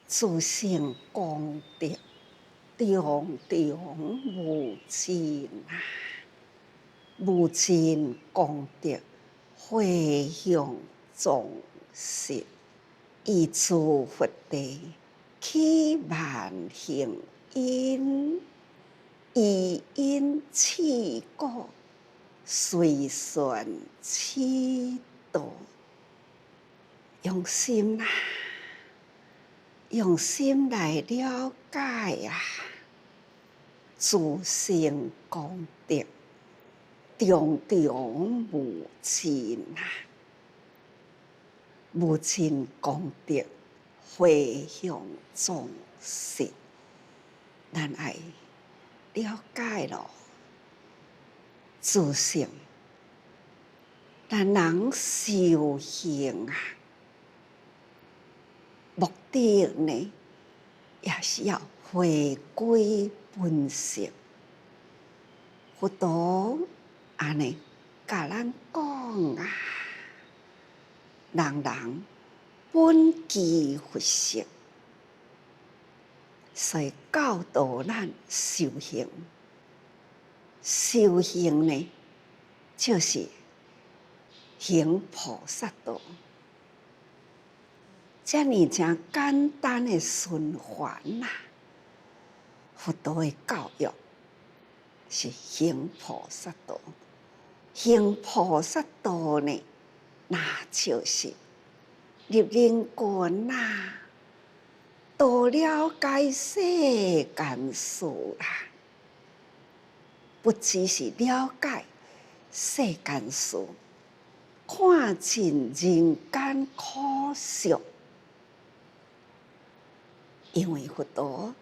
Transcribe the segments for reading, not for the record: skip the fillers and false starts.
自性功德，重重无尽啊！无尽功德，回向众生，以诸佛地，起万行因，以因起果，随顺起道。用心啊！用心来了解啊！自性功德，重重无尽啊！无尽功德，回向众生。咱爱了解咯，自性。咱人修行啊，目的呢，也是要回归本性。佛陀安尼甲咱讲啊，人人本具佛性，所以教导咱修行。修行呢，就是行菩萨道。这么真简单的循环呐，佛陀的教育是行菩萨道。行菩萨道呢，那就是入灵魂呐，多了解世间事啦。不只是了解世间事，看尽人间苦俗。因为佛陀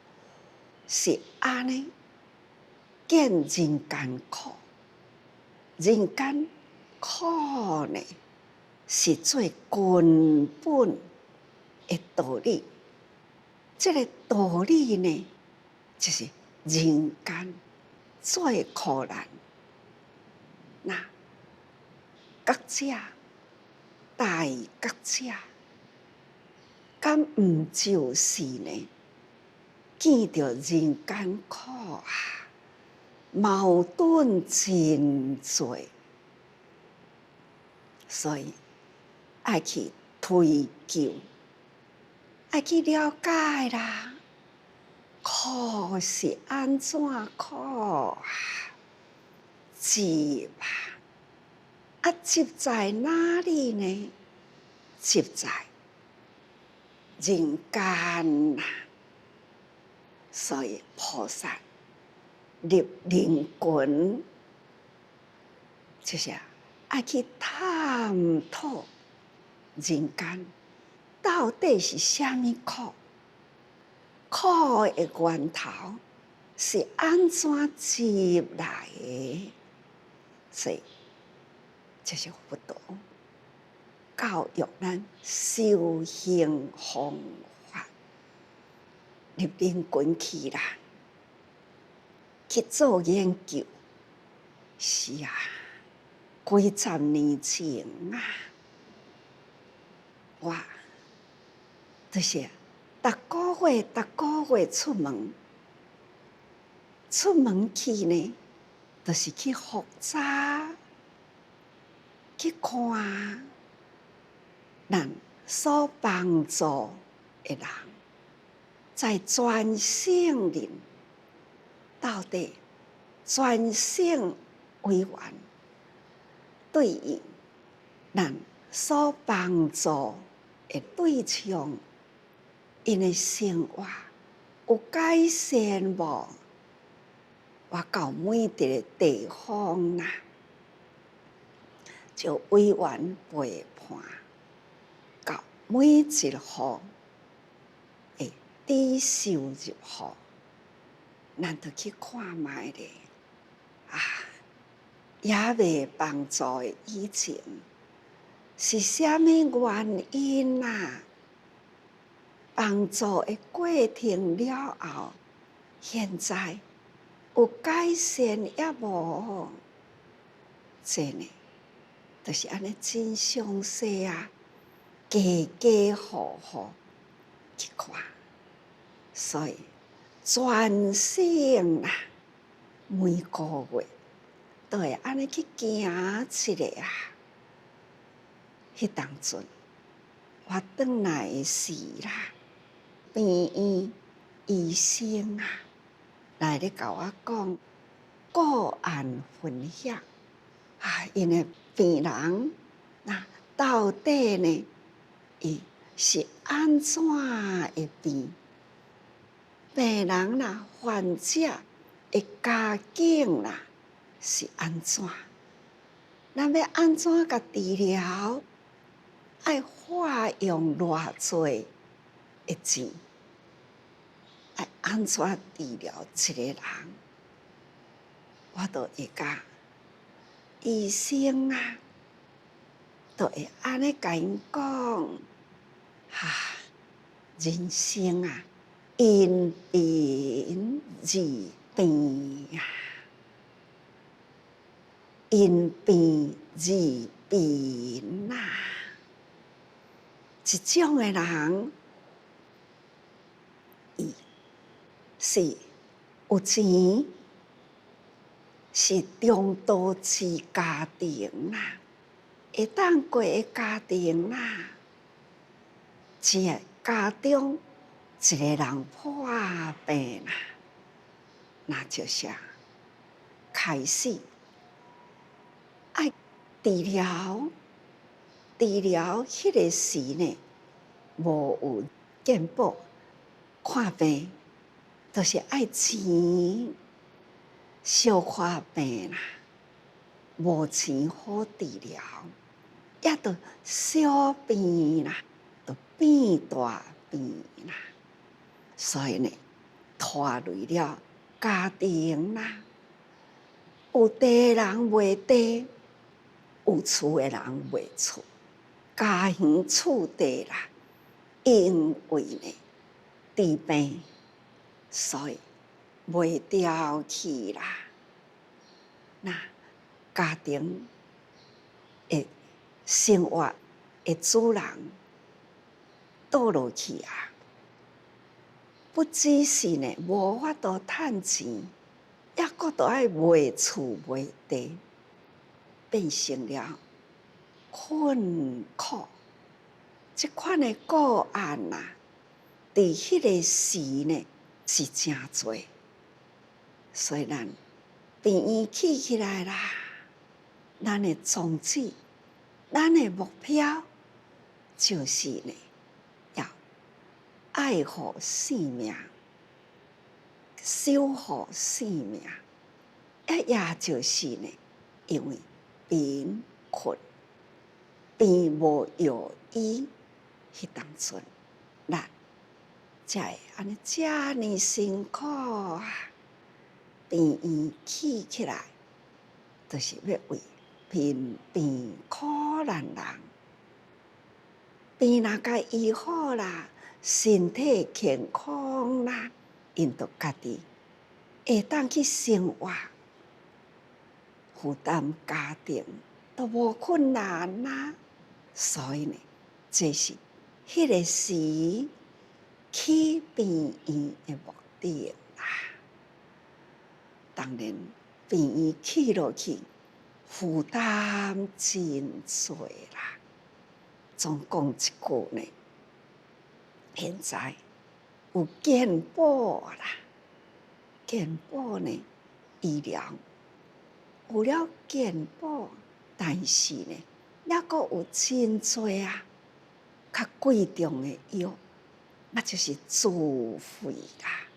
是安尼见人间苦，人间苦呢是最根本的道理。这个道理呢，就是人间最苦难。那觉者大觉者，敢毋就是呢？见到人间苦啊，矛盾真多，所以爱去追究，爱去了解啦。苦是安怎苦啊？执啊，执在哪里呢？执在人间呐。所以菩萨入灵魂，就是爱去探讨人间到底是啥物苦，苦的源头是安怎执来的？所以这是佛陀教育咱修行方法。入灵魂去啦，去做研究。是啊，几十年前啊，我就是逐个月出门去呢，就是去复查，去看咱所帮助的人。在全省人到底全省委员对应咱所帮助的对象，因的生活有改善无？我到每一个地方啦，就委员陪伴到每一户的低收入户，咱就去看卖咧。啊，也未帮助的以前是啥物原因啊？帮助的过程了后，现在有改善也无？这呢，就是安尼真详细啊，家家户户去看。所以全省啦，每个月都会安尼去行一下啊。迄当阵，我转来时啦，病院医生啊，来咧甲我讲个案分享啊，因为病人到底呢，伊是安怎会病？病人啦，患者的家境啦是安怎？咱要安怎甲治疗？爱花用偌济的钱？爱安怎治疗一个人？我都会甲医生啊，都会安尼甲因讲，人生啊，因病而变啊，因病而变啊。这种的人，伊是有钱，是中度次家庭啦，会当过的家庭啦，一个家中一个人破病啦，那就是开始爱治疗。治疗迄个时呢，无有健保，看病都是爱钱，小看病啦，无钱好治疗，也都小病啦，都变大病啦，所以呢，拖累了家庭啦，有地人卖地，有厝的人卖厝。家园厝地啦，因为呢治病，所以卖掉去啦。那家庭的生活的主人倒落去啊，不只是呢无法度趁钱，抑阁都爱卖厝卖地，变成了困苦。这款的个案啊，伫迄个时呢是真多，所以咱病院起来啦，咱的宗旨，咱的目标就是呢，要爱护生命，守护生命，也就是呢，因为贫困、病无药医。迄当阵，咱才会安尼遮尼辛苦啊！病院起来，就是要为贫病可怜人，病若甲医好啦，身体健康啦，因着家己会当去生活，负担家庭都无困难啦。所以呢，这是迄个时去病院的目的啦。当然，病院去落去，负担真多啦。总讲一句呢，现在有健保啦，健保呢，医疗有了健保，但是呢，抑阁有真多啊。较贵重的药，那就是自费啦。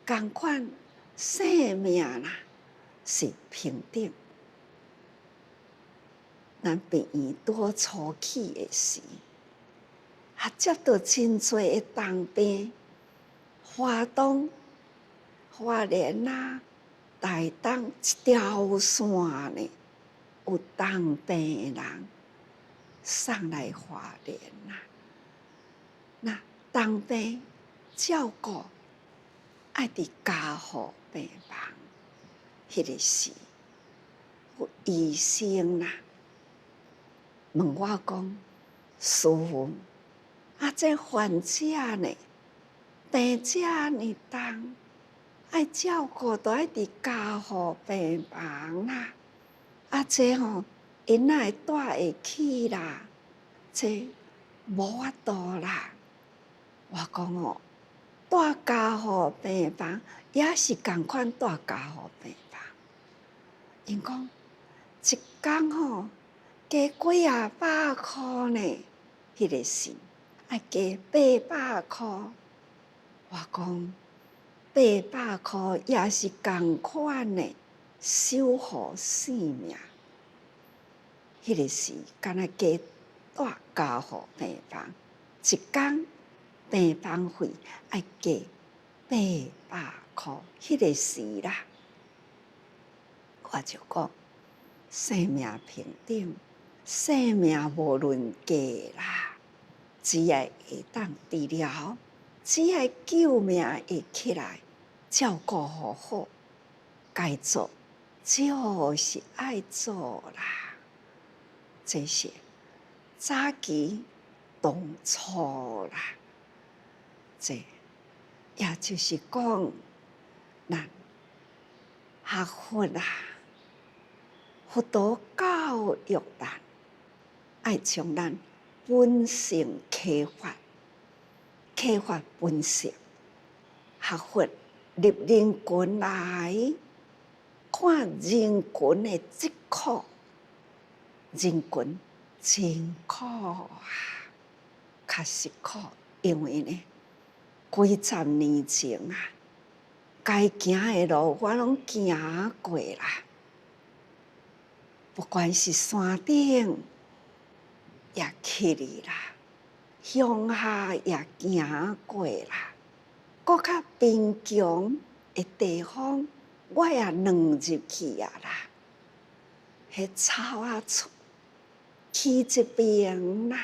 同款生命啦，是平等。咱病院拄初起的时，接到真多的重病，花东、花莲啦、台东一条线呢，有重病的人。送来花莲啦，那重病照顾爱伫家护病房，迄个时有医生啦，问我讲：师父，这患者呢，病遮尔重，爱照顾，都爱伫家护病房啦。这因哪会带会起啦？这无法度啦。我讲带家护病房也是同款带家护病房。因讲一工加几啊百箍呢？迄个是爱加800箍。我讲800箍也是同款的守护性命。迄个是敢若加带家护病房，一工病房费爱加800箍，迄个是啦。我就讲生命平等，生命无论价啦，只要会当治疗，只要救命会起来，照顾好，该做就是爱做啦。这些早期当初啦，这也就是讲，咱学佛啦，佛道教育咱，爱将咱本性启发，启发本性。学佛入人群来，看人群的疾苦。人群真苦啊，确实苦，因为呢，几十年前啊，该行的路我拢行过啦，不管是山顶也去哩啦，乡下也行过啦，搁较贫穷的地方，我也软入去啊啦，迄草仔厝。去一边啦，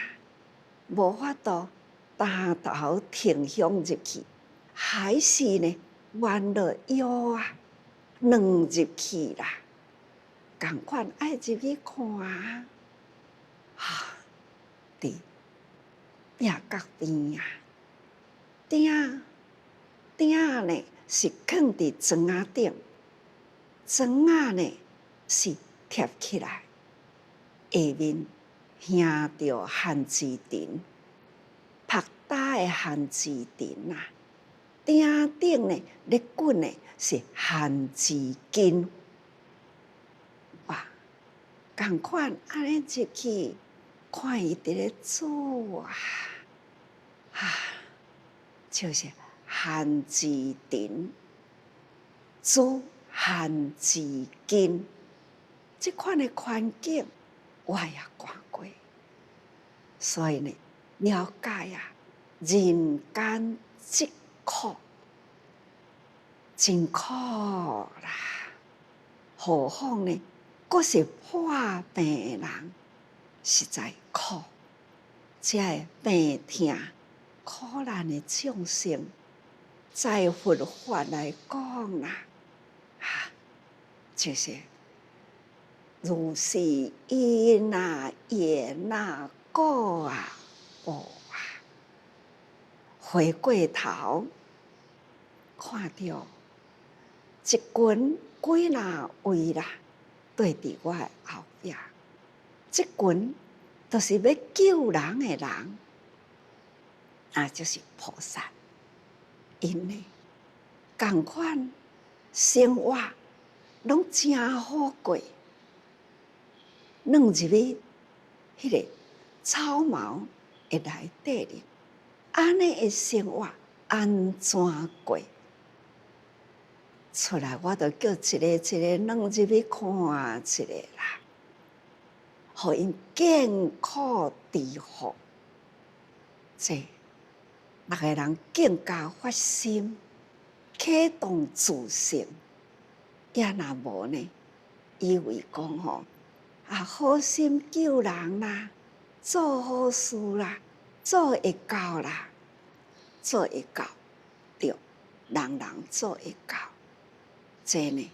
无法度单头挺胸入去，还是呢，弯了腰啊，软入去啦。同款爱入去看啊，伫壁角边啊，顶呢是放伫砖仔顶，砖仔呢是贴起来，下面。听到番薯藤，拍打的番薯藤啊，顶呢咧滚的是番薯根，哇，同款安尼入去看伊伫咧做就是番薯藤煮番薯根，这款的环境我也看过。所以呢，了解啊，人间疾苦，真苦啦！何况呢，佫是破病人，实在苦。这病痛、苦难的众生，在佛法来讲啦，就是如是因啊、缘啊。果啊，报啊！回过头，看到一群几若位啦，对伫我的后壁，这群都是要救人的人，那就是菩萨。因呢，同款生活拢真好过，软入去迄个。草茅的内底哩，安尼的生活安怎过？出来我就叫一个软入去看一下啦，互因见苦知福。这六个人更加发心，启动自信，也若无呢，以为讲好心救人啦。做好事啦，做会到啦，做会到，对，人人做会到。这呢，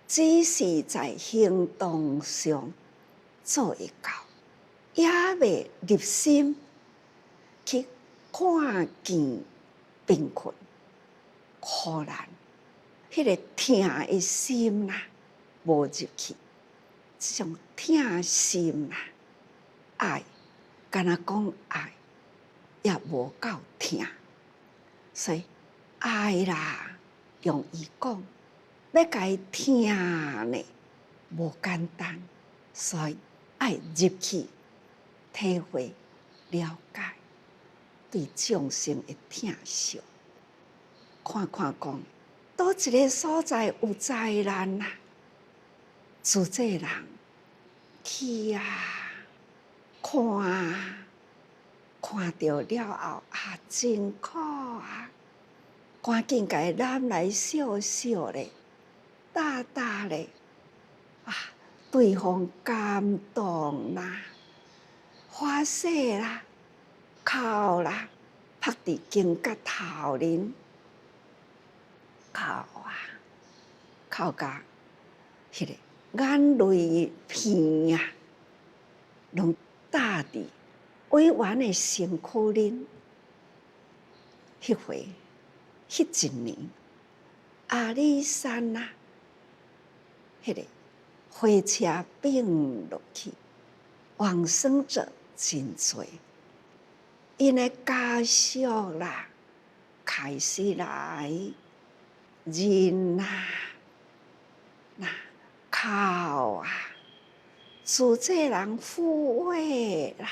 只是在行动上做会到，也未入心去看见贫困，苦难，迄个疼的心啦，无入去，这种疼心啦，爱，敢若讲爱，也无够疼，所以爱啦，用伊讲，要甲伊疼呢，无简单，所以爱入去，体会、了解，对众生的疼惜，看看讲，倒一个所在有灾难啊，自这人去啊，看到了后啊，真苦啊！赶紧甲伊揽来笑笑咧，搭搭咧，啊，对方感动啦，欢喜啦，哭啦，拍伫肩胛头恁，哭啊，哭甲迄个眼泪片啊，拢搭伫委婉的身躯恁。迄回，迄一年，阿里山啊，迄个火车并落去，往生者真多，因的家属啦，开始来忍啊，那哭啊，自这人抚慰啦，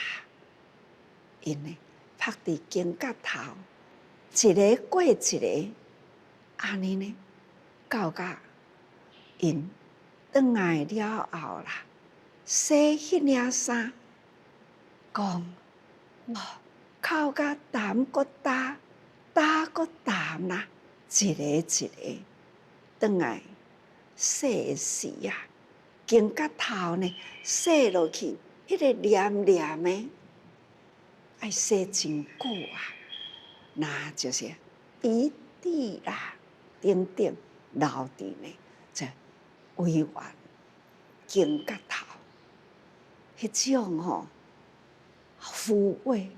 因呢拍伫肩胛头。一个过一个，安尼呢，到甲因转来了后啦，洗迄领衫，讲哦，哭甲淡搁搭，搭搁淡啦，一个一个转来洗时啊，肩胛头呢洗落去，迄个黏黏的，爱洗真久啊。那就是鼻涕啦，等等流伫呢，这委婉肩胛头，迄种抚慰，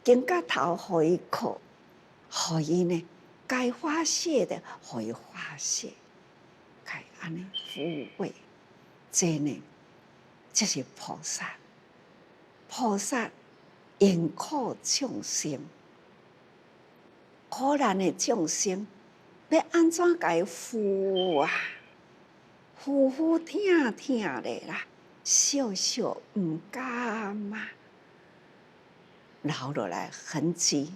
肩胛头互伊靠，互伊呢该发泄的，互伊发泄，该安尼抚慰，这呢，这是菩萨，菩萨愿苦众生。苦难的众生，要安怎甲伊扶啊？扶疼疼咧啦，笑笑毋甘啊，留落来痕迹，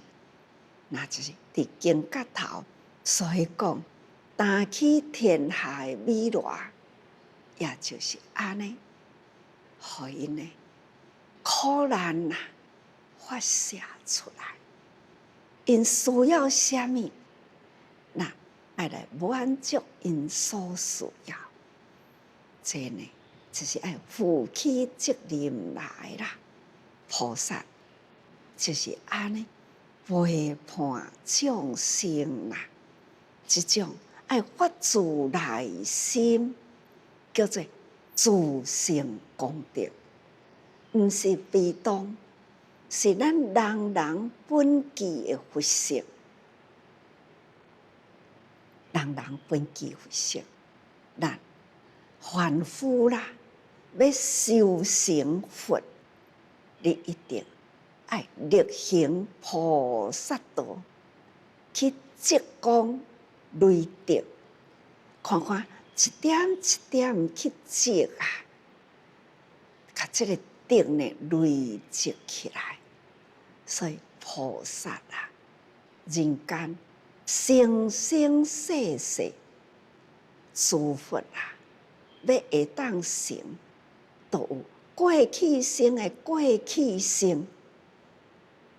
那就是伫肩胛头。所以讲，担起天下的美籁，也就是安尼，互因呢苦难啊发泄出来。因需要什么？那爱来满足因所需要。这呢，就是爱负起责任来啦。菩萨就是安尼陪伴众生啦。这种爱发自内心，叫做自性功德，毋是被动。是咱人人本具的佛性，人人本具佛性，咱凡夫啦，要修成佛，你一定爱力行菩萨道，去积功累德，看看一点一点去积啊，把这个德呢累积起来。所以菩萨啊，人间生生世世诸佛啊，要会当成，都有过去生的过去生。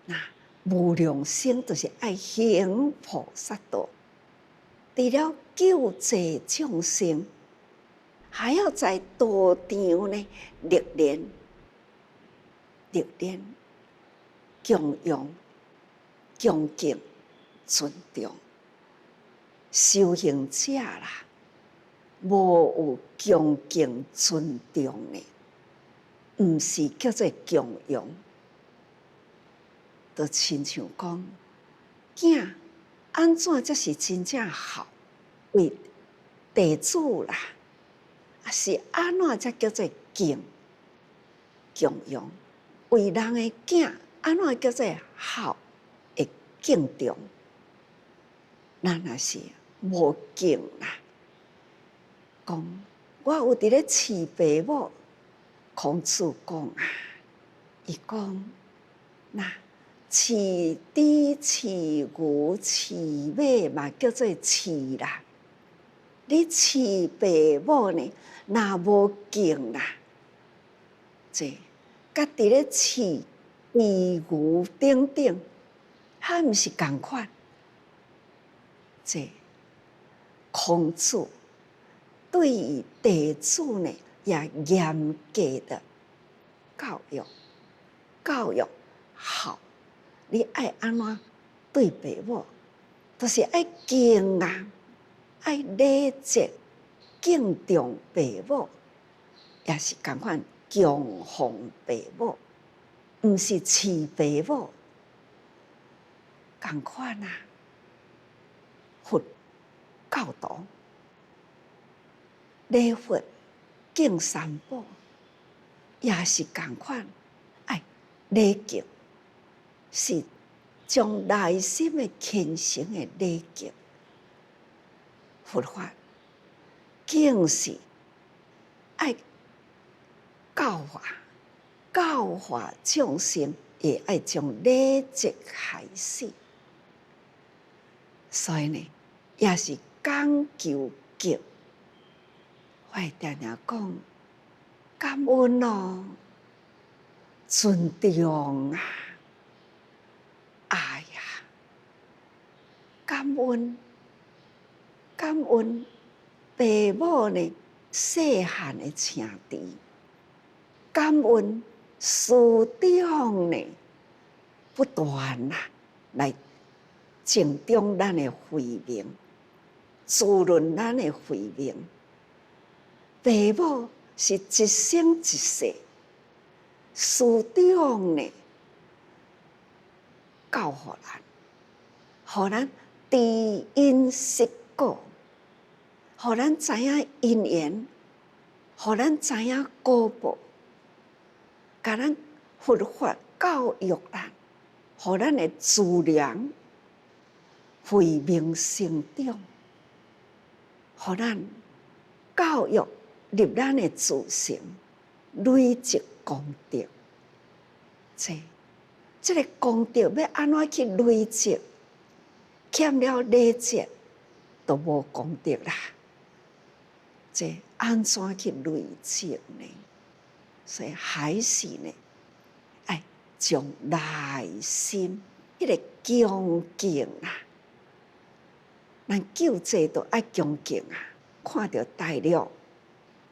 那无量生就是爱行菩萨道，除了救济众生，还要在道场呢历练。供养、恭敬、尊重，修行者啦，无有恭敬尊重呢，毋是叫做供养。就亲像讲，囝安怎才是真正好？为地主啦，是安怎才叫做敬用？为人的囝，安怎叫做好？会敬重？咱若是无敬啦，讲我有伫咧饲爸母，孔子讲啊，伊讲那饲猪、饲牛、饲马嘛叫做饲啦。你饲爸母呢，若无敬啦，这甲伫咧饲猪牛等等，还毋是共款？这孔子对于弟子呢，也严格的教育好。你爱安怎对爸母，都是爱敬啊，爱礼节，敬重爸母，也是共款供奉爸母，毋是饲爸母，共款啊。佛教导礼佛敬三宝，也是共款，爱礼敬，是将内心的虔诚的礼敬。佛法敬是爱教化众生，也爱从礼节开始。所以呢，也是讲究敬。我会常常讲感恩哦，尊重啊，爱呀，感恩爸母呢细汉的请持，感恩师长呢不断来正中咱的慧命，滋润咱的慧命。爸母是一生一世，师长呢教互咱，互咱知因识果，互咱知影因缘，互咱知影果报，甲咱佛法教育咱，互咱的资粮慧命成长，互咱教育入咱的自性，累积功德。这个功德要安怎去累积？欠了礼节，都无功德啦。这安怎去累积呢？所以还是呢，爱将内心迄个恭敬啊，咱救济都爱恭敬啊。看到大陆，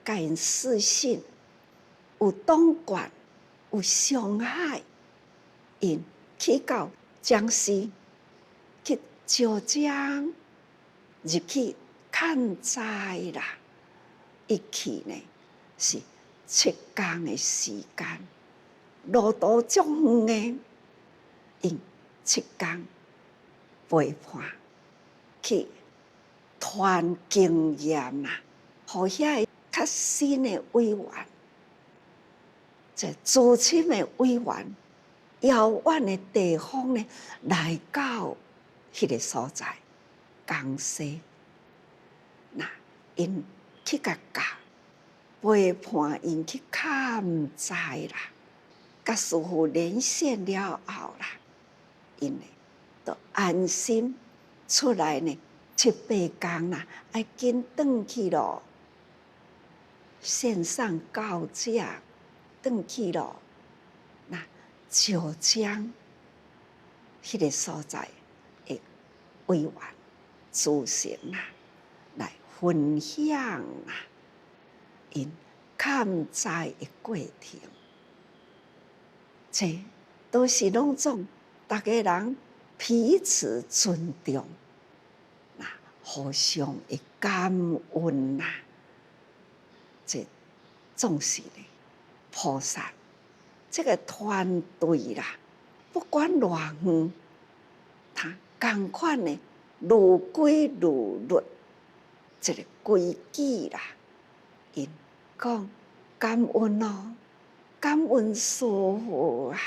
甲因私信，有党管，有伤害，因去到江西去招江，入去看灾啦。一去呢是7天的时间，路途足远的，因7天陪伴去传经验啦，互遐较新的委员，这资深的委员，遥远的地方呢，来到迄个所在，江西，那因去甲教，陪伴因去看灾啦，甲师父连线了后啦，因呢都安心出来呢，7、8天啦，爱紧转去咯，线上教者转去咯，那九江迄个所在的委员组成啦，来分享啦，因看灾的过程，这都是拢总大家人彼此尊重，那互相的感恩呐。这总是呢，菩萨这个团队啦，不管偌远，他同款呢如规如律，这个规矩啦。因讲感恩哦，感恩师父啊，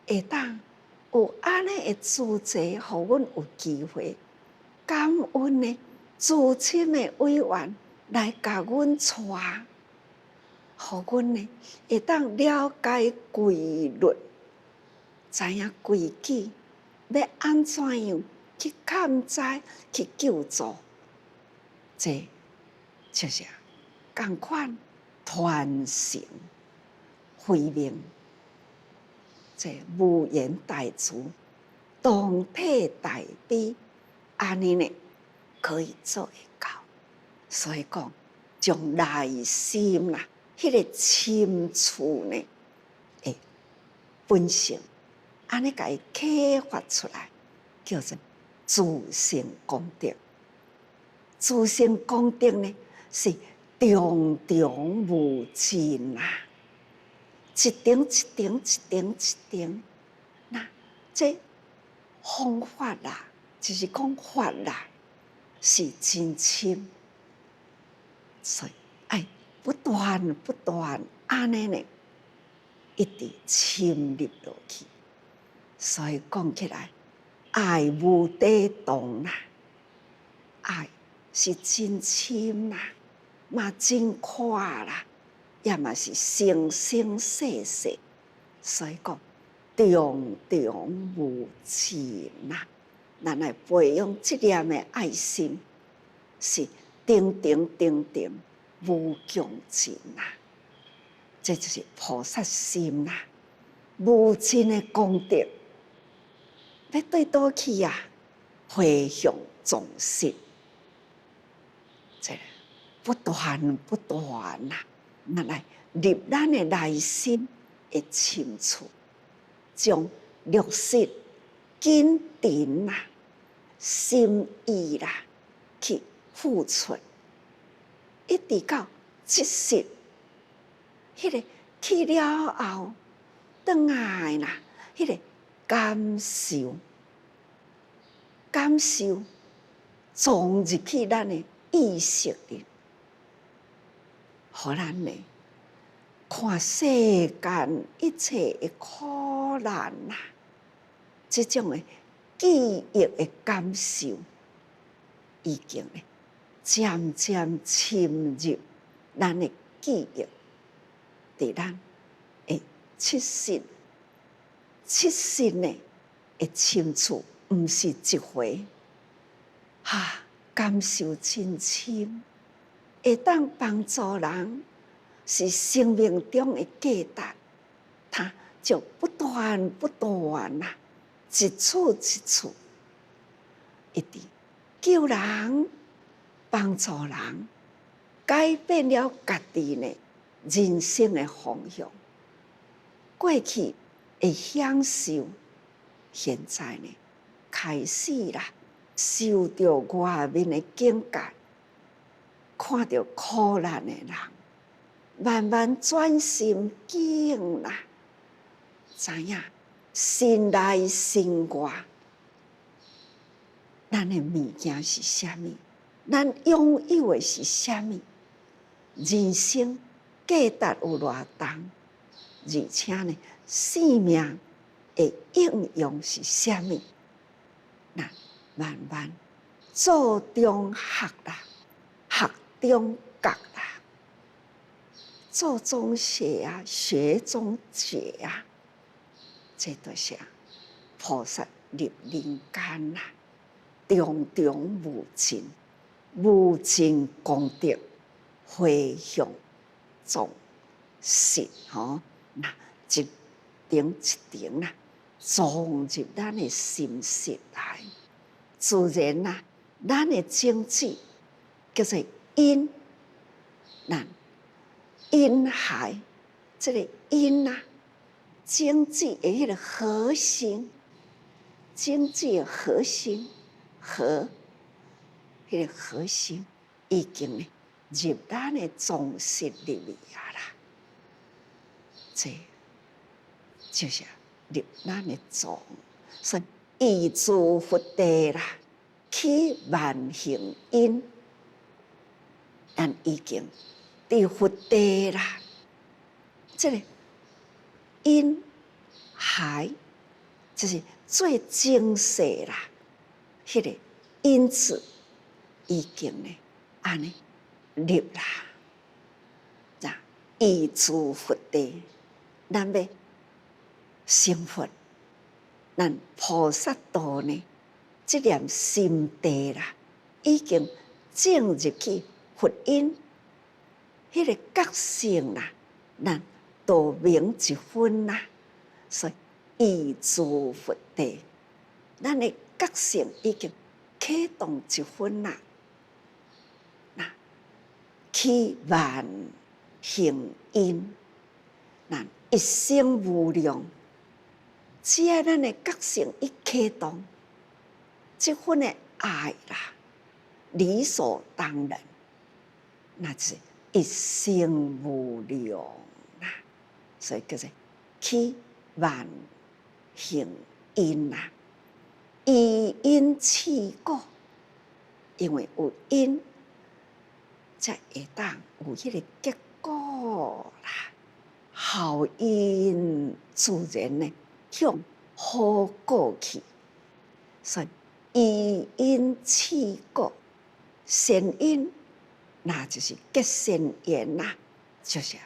会当有安尼的资质，互阮有机会感恩的资深的委员来甲阮带，互阮呢会当了解规律，知影规矩，要安怎样去抗灾、去救助，这就是共款传承慧命，这无言大慈，同体大悲，安尼呢可以做会到。所以讲，将内心啦，迄个深处呢，诶，本性，安尼甲伊启发出来，叫做自性功德。自性功德呢，是重重无尽啊，一点一点一点一点。那这方法啦，就是讲法啦，是真深。所以爱不断不断安尼呢，一直深入落去。所以讲起来，爱无底洞啦，爱是真深啦，嘛真快啦，也嘛是生生世世。所以讲，重重无尽啦。咱来培养这念的爱心，是定定定定无穷尽啦。这就是菩萨心啦，无尽的功德，要对倒去呀？回向众生，这不断不断啦，咱来入咱的内心的深处，将绿色坚定啦、心意啦去付出，一直到即时，迄个去了后，转来啦，迄个感受，撞入去咱的意识里，互咱呢看世间一切的苦难啦，这种的记忆的感受，已经呢渐渐侵入咱的记忆，伫咱的七识呢的深处，毋是一回，感受真深，会当帮助人，是生命中的价值，它就不断不断啦，一处一处，一直救人，帮助人，改变了家己呢人生的方向。过去会享受，现在呢开始啦，受到外面的境界，看到苦难的人，慢慢转心境啦，知影心内心外，咱的物件是啥物？咱拥有的是啥物？人生价值有偌重？而且呢，生命的应用是啥物？那慢慢做中学啦，学中觉啦，做中学啊，学中觉啊，这都是菩萨入人间啦，重重无尽，无尽功德回向众生那一点一点啦，撞入咱的心识来，自然啦，咱的种子叫做因，咱因海，这个因啊，种子的迄个核心，种子的核心，迄个核心已经呢入咱的种识里面啦，这就是入咱的种，所以意自佛地啦，起万行因，咱已经伫佛地啦。这个因海就是最精细啦，迄个因子已经呢，安尼入啦，咋依诸佛地，咱要成佛，咱菩萨道呢，这念心地啦，已经进入去佛因，迄个觉性啦，咱都明一分啦，所以依诸佛地，咱的觉性已经启动一分啦。起万行因，咱一生无量，只要咱的觉性一启动，这份的爱啦，理所当然，那是一生无量啦。所以叫做起万行因啦，依因起果，因为有因，才会当有迄个结果啦。效因自然呢向好果去，所以依因起果，善因那就是结善缘啦，就是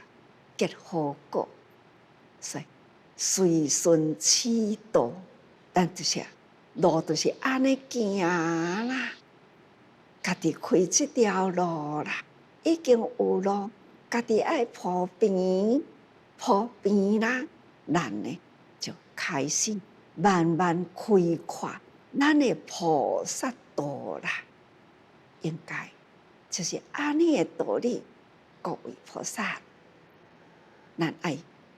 结好果。所以随顺其道，咱就是路就是安尼行啦。家己开这条路啦，已经有路，家己爱铺平啦，咱呢就开始慢慢开阔咱的菩萨道啦。应该就是安尼的道理，各位菩萨，咱爱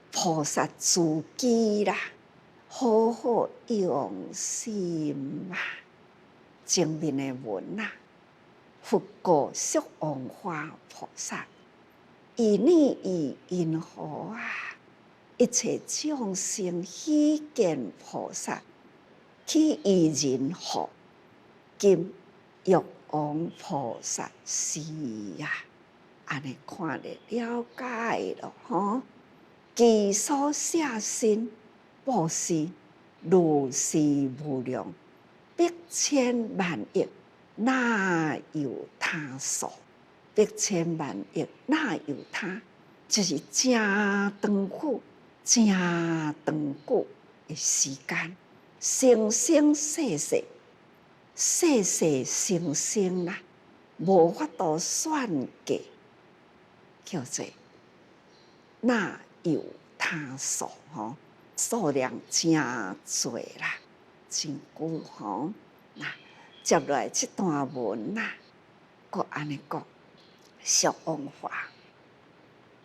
菩萨自己啦，好好用心啊。前面的文啊，佛告释王化菩萨：以你以因何啊？一切众生希见菩萨，去以人何？今欲王菩萨是呀，安尼看得了解了吼。其所摄身布施，如是无量，百千万亿，哪有他数？百千万亿哪有他？就是真长久的时间，生生世世，世世生生啦，无法度算计，叫做哪有他数吼？数量真多啦，真久吼。那接落来这段文啦，佮安尼讲，释王化，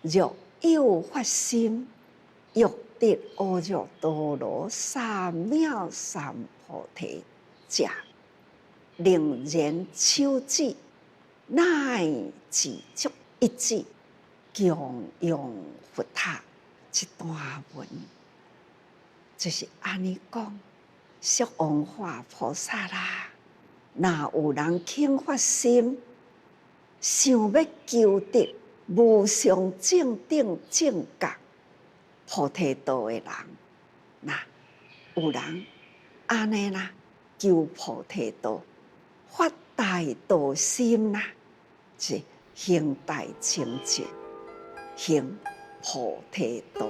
若有发心，欲得阿耨多罗三藐三菩提者，令人手指，乃至足一指，共用佛塔。这段文就是安尼讲，释王化菩萨啦，若有人肯发心，想要求得无上正等正觉菩提道的人，那有人安尼啦，求菩提道，发大道心啦，是行大清净，行菩提道。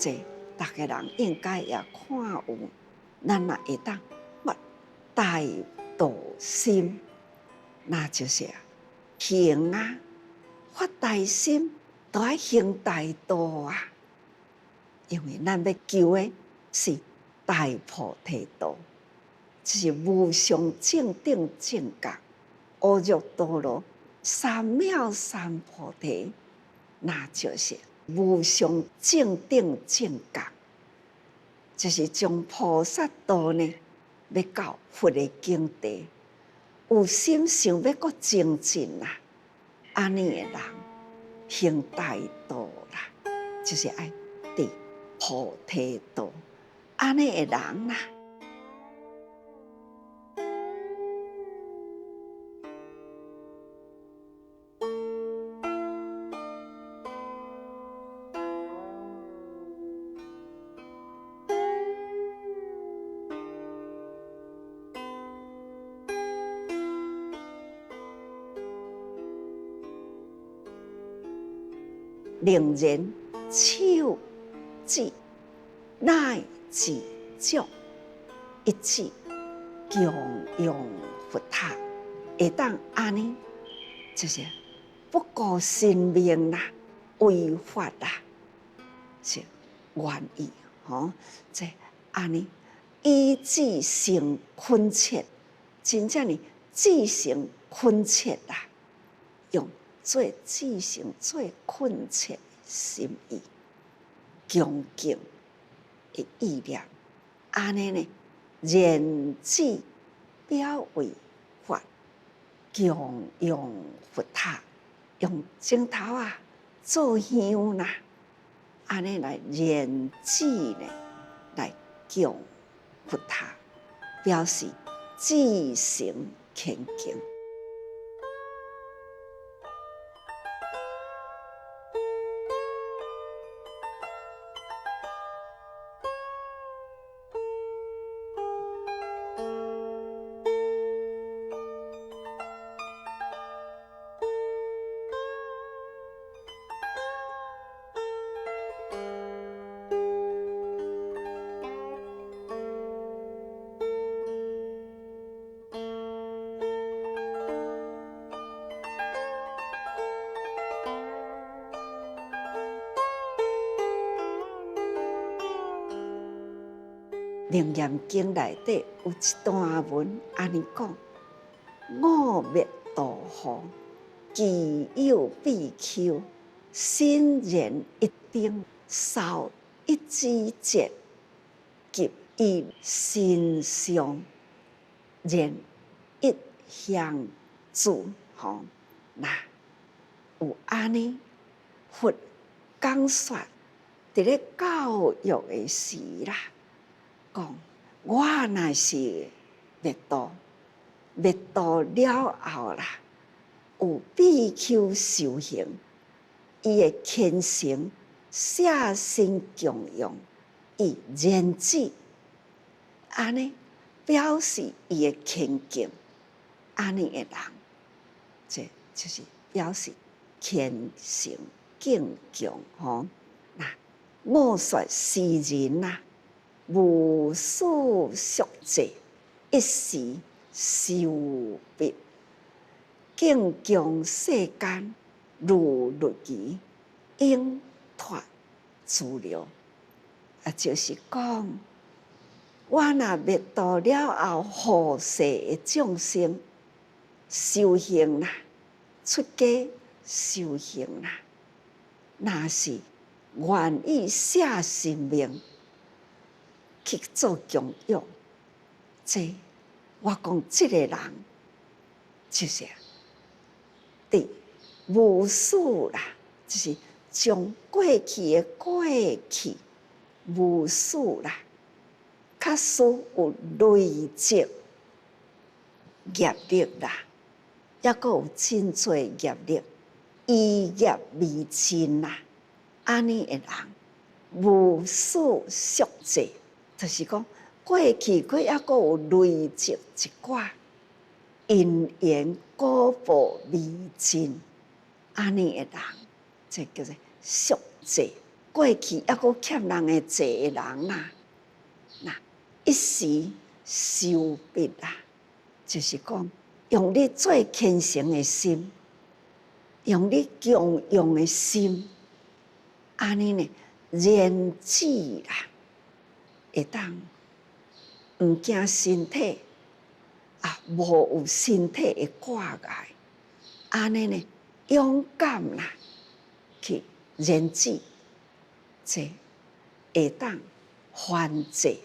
这大家人应该也看有，咱若会当发大道心，那就是行啊，发大心都要行大道啊，因为咱要求的是大菩提道，就是无上正等正觉阿耨多罗三藐三菩提。那就是无上正等正觉，就是将菩萨道呢要到佛的境地，有心想要搁精进啦，安尼的人行大道啦，就是爱得菩提道，安尼的人啦。令人手指乃至足，一指供养佛塔，会当安尼，就是不顾生命啦，违法啦，是愿意这安尼以至成恳切，真正呢至诚恳切啦，用最至诚、最恳切的心意，恭敬的意念，安尼呢，言止表为法，供养佛塔，用镜头做香啦，安尼来言止呢，来供佛塔，表示至诚虔敬。楞严经内底有一段文安尼讲：我灭度后，既有比丘，心然一定，少一枝节，及一心相，然一向主。那有安尼，佛讲说伫咧教育的时啦。讲我若是灭度了后啦，有比丘修行，伊会虔诚舍身供养，伊言止，安尼表示伊的虔敬，安尼的人，这就是表示虔诚敬重那我说世人无事宿济，一时修毕，敬供世间如律仪，应脱资料。就是讲，我若灭度了后，后世的众生修行啦，出家修行啦，若是愿意舍生命去做供养，这我讲这个人就是对无事啦，就是将过去的过去无事啦，确实有累积业力啦，抑阁有真多业力，依业未尽啦，安尼的人无事宿济。就是讲，过去佫抑阁有累积一寡因缘果报未尽，安尼的人，这叫做宿济。过去抑阁欠人的债的人啦，那一时收毕啦，就是讲用你最虔诚的心，用你供养的心，安尼呢，言止啦。会当毋惊身体无有身体的挂碍，安尼呢勇敢啦，去人子这会当还债，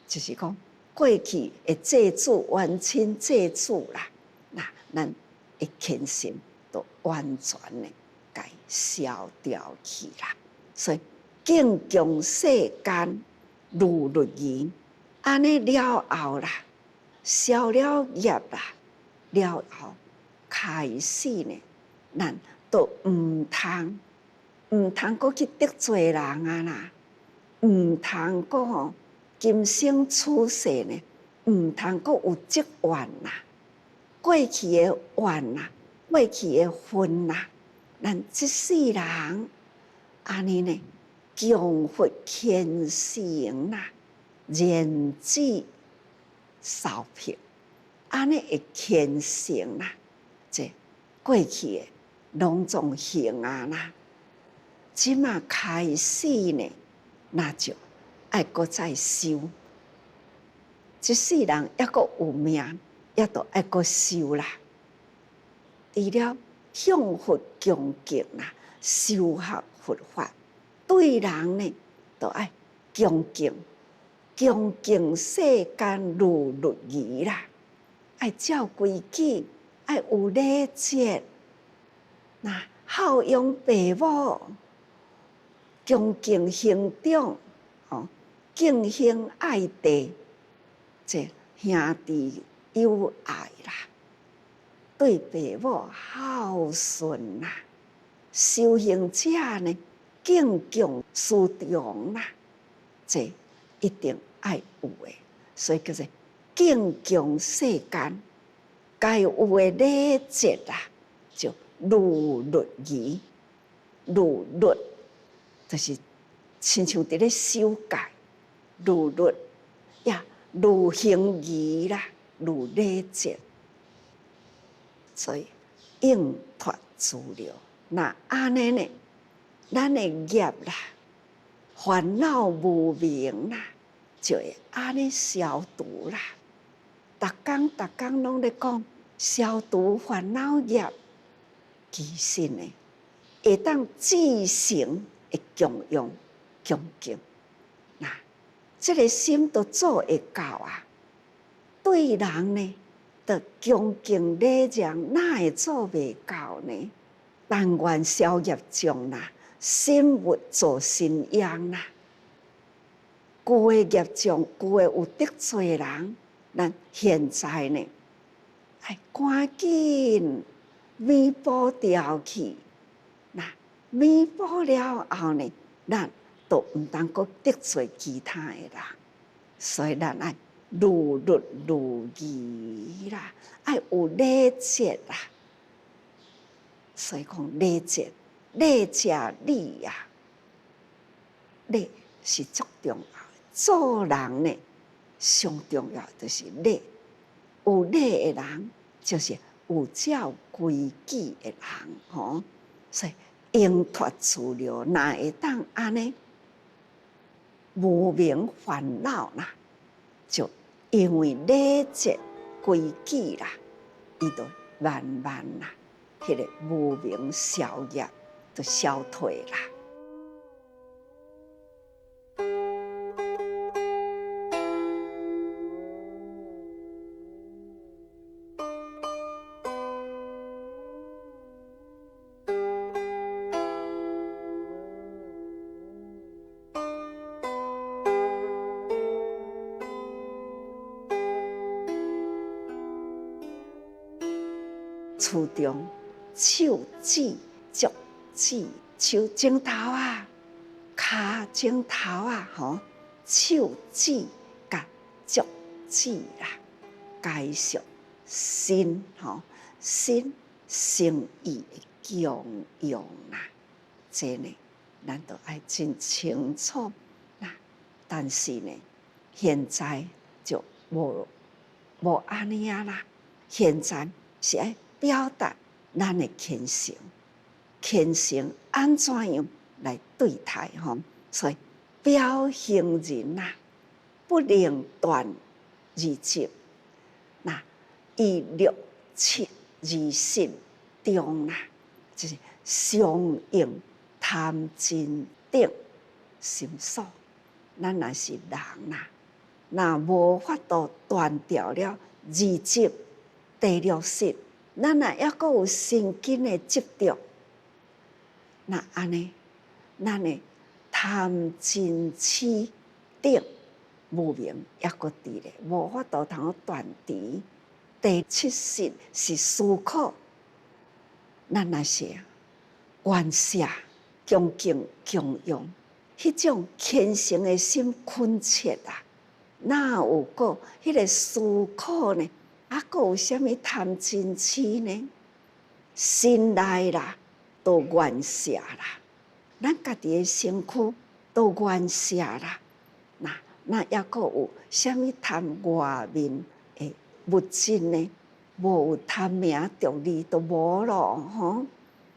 就是讲过去的债主冤亲债主啦，那咱的虔诚都完全的该消掉去啦。所以敬重世间如律仪，安尼了后啦，消了业啦，了后开始呢，咱都唔通搁去得罪人啊啦，唔通搁吼今生出世呢，唔通搁有积怨啦，过去的怨啦，过去的恨啦，咱这世人安尼呢，强佛虔诚啦，仁智少平，安尼会虔诚啦，这过去的拢总行啊啦。即马开始呢，那就爱搁再修。即世人抑搁有命，抑都爱搁修啦。除了向佛恭敬啦，修学佛法，对人呢都爱恭敬，恭敬世间如律仪啦，爱照规矩，爱有礼节，那孝养父母。恭敬兄长，敬兄爱弟，这兄弟友爱啦，对父母孝顺啦，修行者呢敬重师长啦，这一定爱有的，所以叫做敬重世间该有的礼节啦，就如律仪，如律。就是亲像伫咧修改，如律呀，如行仪啦，如礼节，所以应脱自流。那安尼呢，咱的业啦，烦恼无明啦，就会安尼消除啦。逐工拢咧讲消除烦恼业，其实呢，会当自成。会供养恭敬，那这个心都做会到啊。对人呢，都恭敬礼让，哪会做袂到呢？但愿消业障啦，心物做信仰啦。旧的业障，旧的有得罪人，咱现在呢，爱赶紧弥补掉去。弥补了后呢，咱都唔当搁得罪其他的人，所以咱爱如律如仪啦，爱有礼节啦。所以讲礼节，礼者礼呀，礼是足重要的。做人呢，上重要就是礼。有礼的人，就是有照规矩的人，所以。应脱自流，哪会当安尼无明烦恼啦？就因为礼节规矩啦，伊就慢慢啦，迄个无明消业就消退啦。厝中手指足指，手指头啊，骹指头啊，手指甲足指啦，该属心心诚意的供养啦，这呢，咱都爱真清楚啦。但是呢，现在就无安尼啊啦，现在是爱表达咱的虔诚，虔诚安怎样来对待所以表行人呐，不能断二执，那以六七二信中啦，就是相应贪真定心所。咱若是人啦，若无法度断掉了二执、第六识，咱若还阁有身根的执着，那安尼，咱的贪嗔痴定无明还阁伫咧，无法度通断除。第七识是思考，咱若是愿舍、恭敬、供养，迄种虔诚的心恳切啊，哪有个迄个思考呢？还阁有啥物贪嗔痴呢？心内啦，都愿舍啦，咱家己的身躯都愿舍啦。那还阁有啥物贪外面的物质呢？无有贪名着利都无咯吼。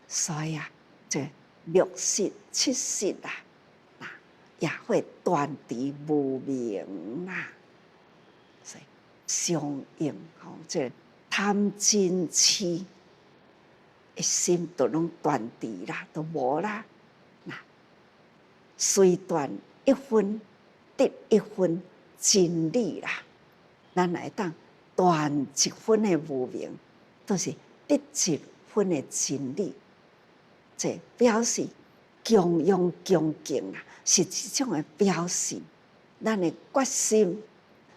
所以啊，这六识七识啊，也会断除无明啦。所以相应吼，这贪嗔痴的心都拢断除啦，都无啦。那虽断一分，得一分真理啦。咱来当断一分的无明，都是得一分的真理。这表示供养恭敬啊，是一种的表示。咱的决心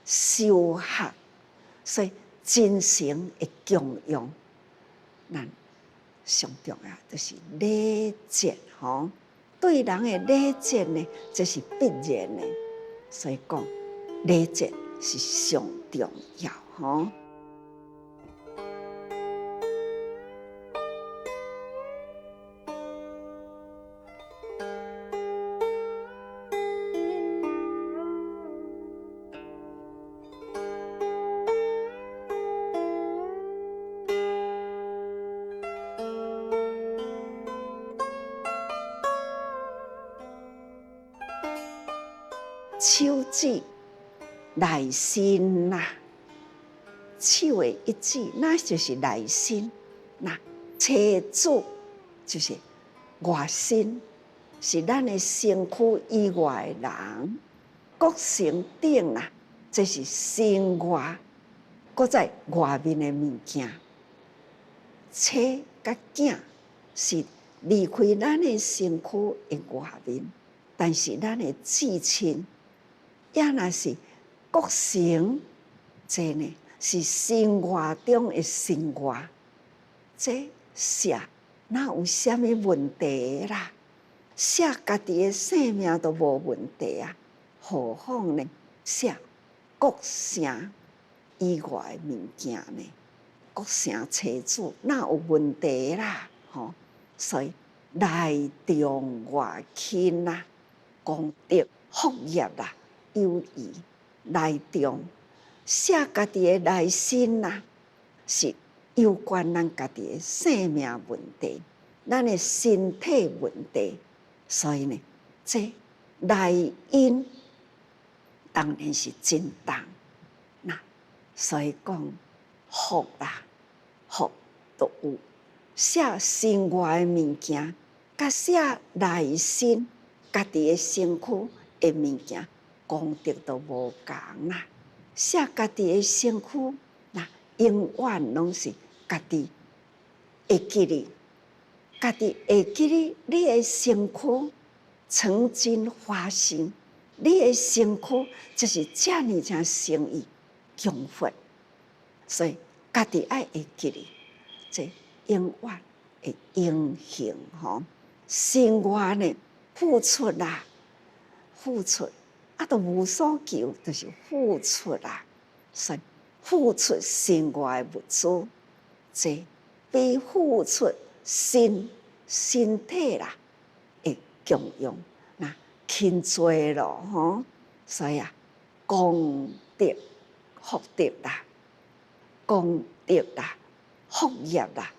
修学，所以真诚的供养，咱上重要就是礼节吼。对人的礼节呢，这是必然的。所以讲，礼节是上重要吼。手指内心啦，手的一指，那就是内心。那车子就是外身，是咱的身躯以外的人。国城顶啦，这是身外，搁在外面的物件。车甲囝是离开咱的身躯的外面，但是咱的至亲。也若是国城，这呢是身外中的身外，这写哪有啥物问题啦？写家己的性命都无问题啊，何况呢写国城以外的物件呢？国城车子哪有问题啦？吼，所以内重外轻啦，功德福业啦。友谊内重，写家己的内心啦，是有关咱家己的生命问题，咱的身体问题。所以呢，这内因当然是真重。那所以讲福啦，福都有写身外的物件，甲写内心家己的身躯的物件。功德都无同啦，写家己的身躯，那永远拢是家己会记哩，家己会记哩。你的身躯曾经发生，你的身躯就是这么诚诚意供佛，所以家己爱会记哩，这永远会永恒吼。生活呢，付出啦，付出。都无所求，就是付出啦。所以付出身外的物资，这比付出身体啦的供养那轻多咯吼。所以啊，功德福德啦，功德啦，福业啦，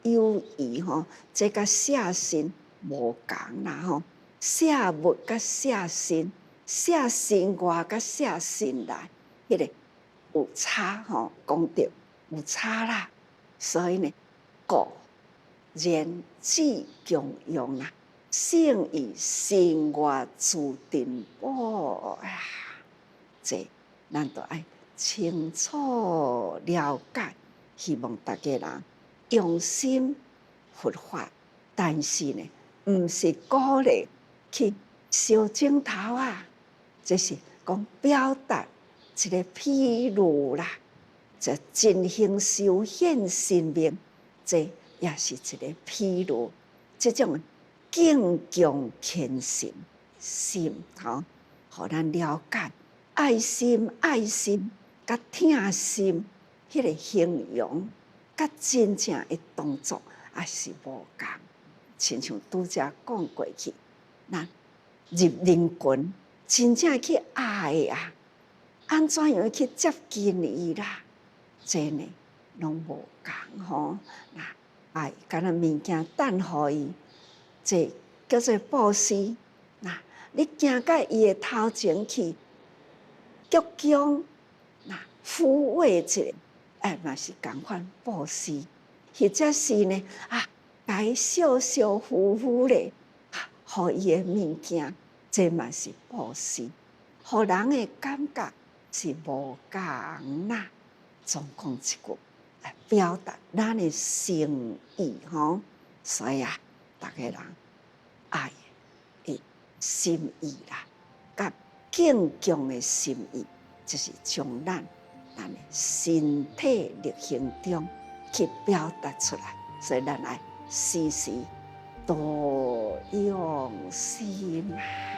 友谊吼，这甲写身无同啦吼。写物甲写身。写身外甲写身内，迄个有差吼，功德有差啦。所以呢，故人之供养啦，胜于生活注定宝啊！这咱都爱清楚了解，希望大家人用心佛法，但是呢，毋是鼓励去烧镜头啊，这是讲表达一个譬如啦，这真行修现生命，这也是一个譬如，这种敬重虔诚心，互咱了解爱心、甲疼心，迄个形容，甲真正的动作也是无共。亲像拄则讲过去，咱入灵魂，真正去爱啊，安怎样去接近伊啦？这呢，拢无共吼。那爱敢若物件等互伊，这叫做布施。那你行到伊的头前去，鞠躬，那抚慰一下，嘛是共款布施。或者是呢，该笑笑呼呼咧，互伊的物件，这嘛是布施，互人的感觉是无共啦。总讲一句，来表达咱的心意吼。所以啊，大家人爱的心意啦，甲敬重的心意，就是将咱的身体力行中去表达出来。所以咱爱时时多用心啊。